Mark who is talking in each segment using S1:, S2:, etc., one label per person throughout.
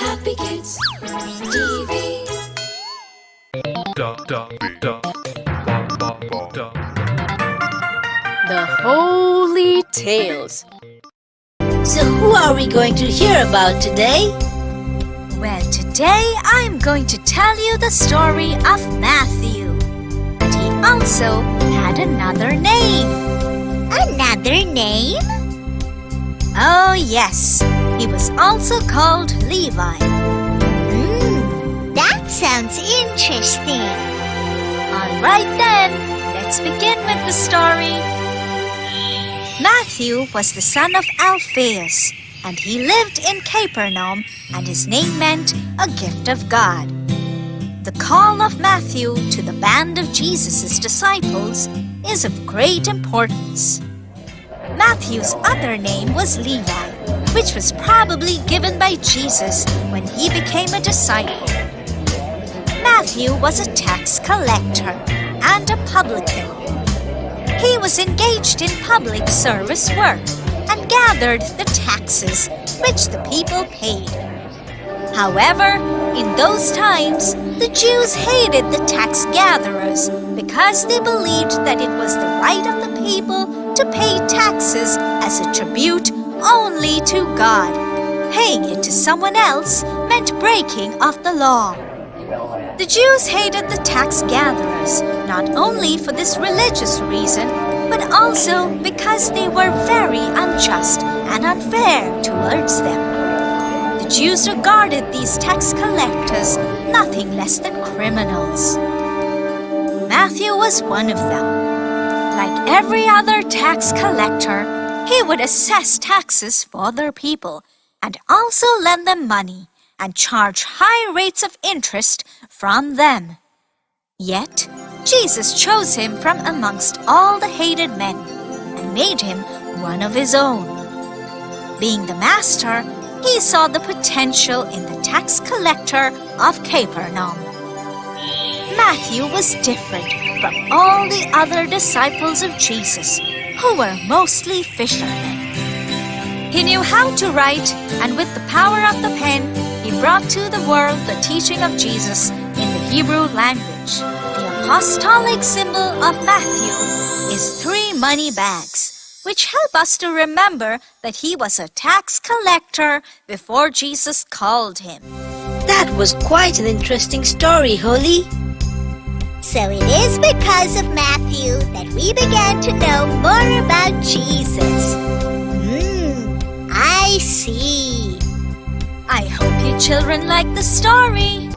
S1: Happy Kids TV.
S2: The Holy Tales.
S3: So who are we going to hear about today?
S4: Well, today I'm going to tell you the story of Matthew. And he also had another name.
S5: Another name?
S4: Oh, yes. He was also called Levi.
S5: That sounds interesting.
S4: All right then, let's begin with the story. Matthew was the son of Alphaeus, and he lived in Capernaum, and his name meant a gift of God. The call of Matthew to the band of Jesus' disciples is of great importance. Matthew's other name was Levi, which was probably given by Jesus when he became a disciple. Matthew was a tax collector and a publican. He was engaged in public service work and gathered the taxes which the people paid. However, in those times, the Jews hated the tax gatherers because they believed that it was the right of the people to pay taxes as a tribute only to God. Paying it to someone else meant breaking of the law. The Jews hated the tax gatherers not only for this religious reason, but also because they were very unjust and unfair towards them. The Jews regarded these tax collectors nothing less than criminals. Matthew was one of them. Like every other tax collector, he would assess taxes for their people and also lend them money and charge high rates of interest from them. Yet, Jesus chose him from amongst all the hated men and made him one of his own. Being the master, he saw the potential in the tax collector of Capernaum. Matthew was different from all the other disciples of Jesus, who were mostly fishermen. He knew how to write, and with the power of the pen, he brought to the world the teaching of Jesus in the Hebrew language. The apostolic symbol of Matthew is 3 money bags, which help us to remember that he was a tax collector before Jesus called him.
S3: That was quite an interesting story, Holly.
S5: So it is because of Matthew that we began to know more about Jesus. I see.
S4: I hope you children like the story.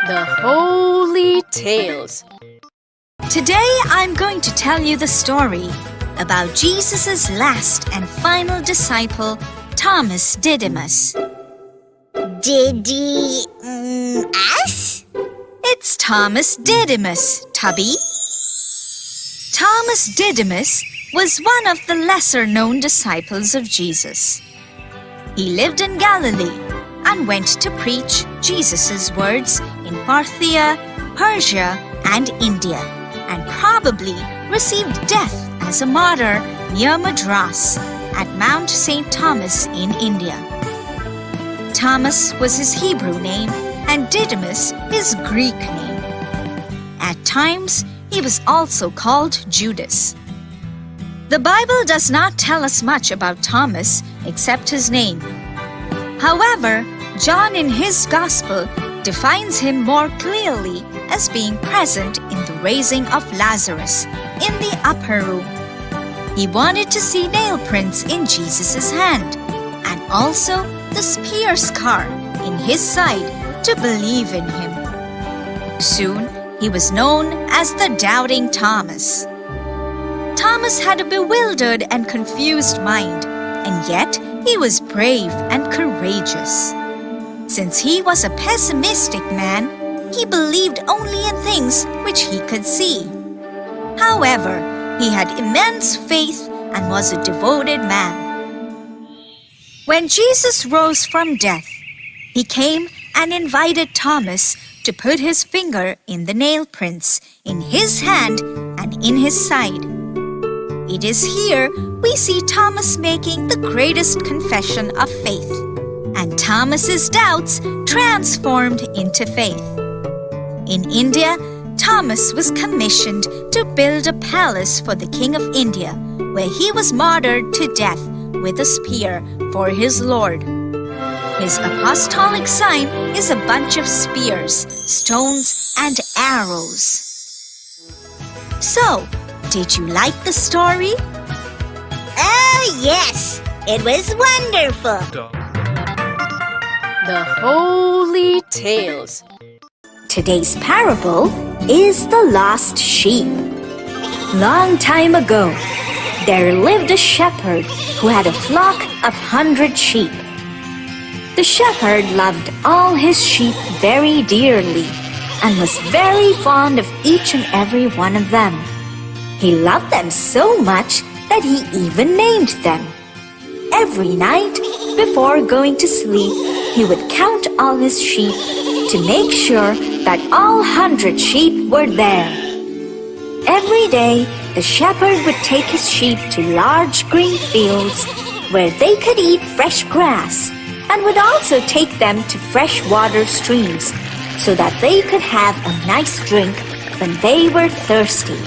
S2: The Holy Tales.
S4: Today I'm going to tell you the story about Jesus' last and final disciple, Thomas Didymus.
S5: Us?
S4: It's Thomas Didymus, Tubby. Thomas Didymus was one of the lesser-known disciples of Jesus. He lived in Galilee and went to preach Jesus' words in Parthia, Persia, and India, and probably received death as a martyr near Madras at Mount St. Thomas in India. Thomas was his Hebrew name and Didymus his Greek name. At times, he was also called Judas. The Bible does not tell us much about Thomas except his name. However, John in his Gospel defines him more clearly as being present in the raising of Lazarus in the upper room. He wanted to see nail prints in Jesus' hand and also the spear scar in his side to believe in him. Soon, he was known as the Doubting Thomas. Thomas had a bewildered and confused mind, and yet he was brave and courageous. Since he was a pessimistic man, he believed only in things which he could see. However, he had immense faith and was a devoted man. When Jesus rose from death, he came and invited Thomas to put his finger in the nail prints in his hand and in his side. It is here we see Thomas making the greatest confession of faith and Thomas's doubts transformed into faith. In India, Thomas was commissioned to build a palace for the King of India, where he was martyred to death with a spear for his Lord. His apostolic sign is a bunch of spears, stones, and arrows. So, did you like the story?
S5: Oh, yes. It was wonderful.
S2: The Holy Tales.
S3: Today's parable is the lost sheep. Long time ago, there lived a shepherd who had a flock of 100 sheep. The shepherd loved all his sheep very dearly and was very fond of each and every one of them. He loved them so much that he even named them. Every night, before going to sleep, he would count all his sheep to make sure that all 100 sheep were there. Every day, the shepherd would take his sheep to large green fields where they could eat fresh grass, and would also take them to freshwater streams so that they could have a nice drink when they were thirsty.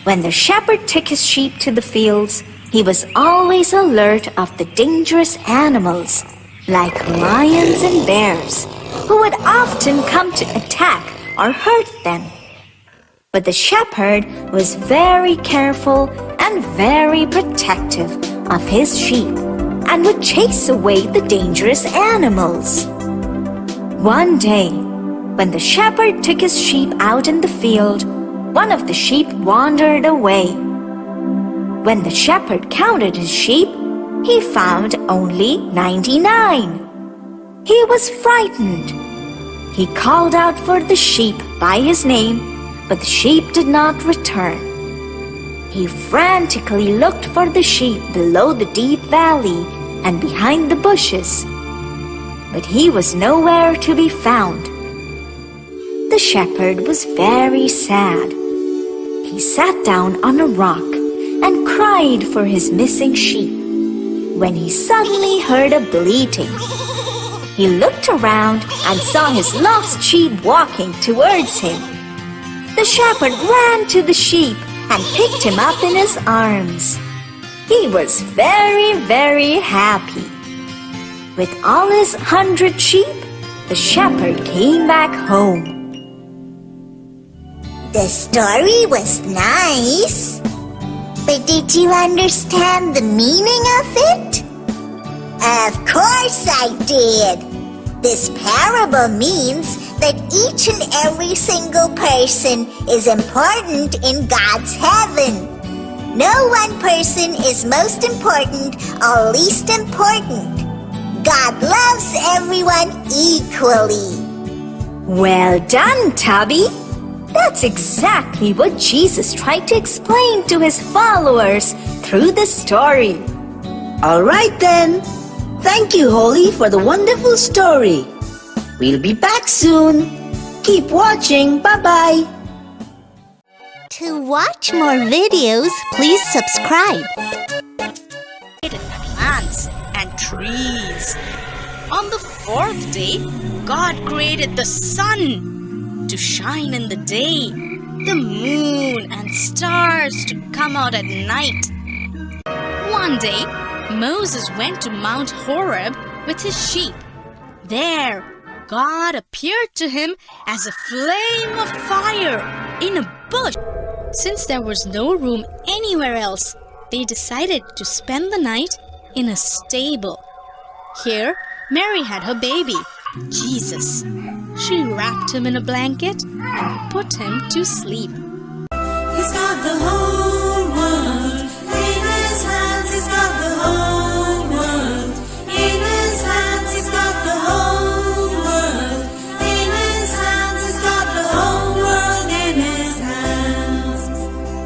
S3: When the shepherd took his sheep to the fields, he was always alert of the dangerous animals, like lions and bears, who would often come to attack or hurt them. But the shepherd was very careful and very protective of his sheep and would chase away the dangerous animals. One day, when the shepherd took his sheep out in the field, one of the sheep wandered away. When the shepherd counted his sheep, he found only 99. He was frightened. He called out for the sheep by his name, but the sheep did not return. He frantically looked for the sheep below the deep valley and behind the bushes, but he was nowhere to be found. The shepherd was very sad. He sat down on a rock and cried for his missing sheep when he suddenly heard a bleating. He looked around and saw his lost sheep walking towards him. The shepherd ran to the sheep and picked him up in his arms. He was very, very happy. With all his 100 sheep, the shepherd came back home.
S5: The story was nice. But did you understand the meaning of it? Of course I did. This parable means that each and every single person is important in God's heaven. No one person is most important or least important. God loves everyone equally.
S3: Well done, Tubby. That's exactly what Jesus tried to explain to his followers through the story.
S6: All right then. Thank you, Holly, for the wonderful story. We'll be back soon. Keep watching. Bye-bye.
S5: To watch more videos, please subscribe.
S2: Plants and trees. On the fourth day, God created the sun to shine in the day, the moon and stars to come out at night. One day, Moses went to Mount Horeb with his sheep. There, God appeared to him as a flame of fire in a bush. Since there was no room anywhere else, they decided to spend the night in a stable. Here, Mary had her baby, Jesus. She wrapped him in a blanket and put him to sleep.
S1: He's got the whole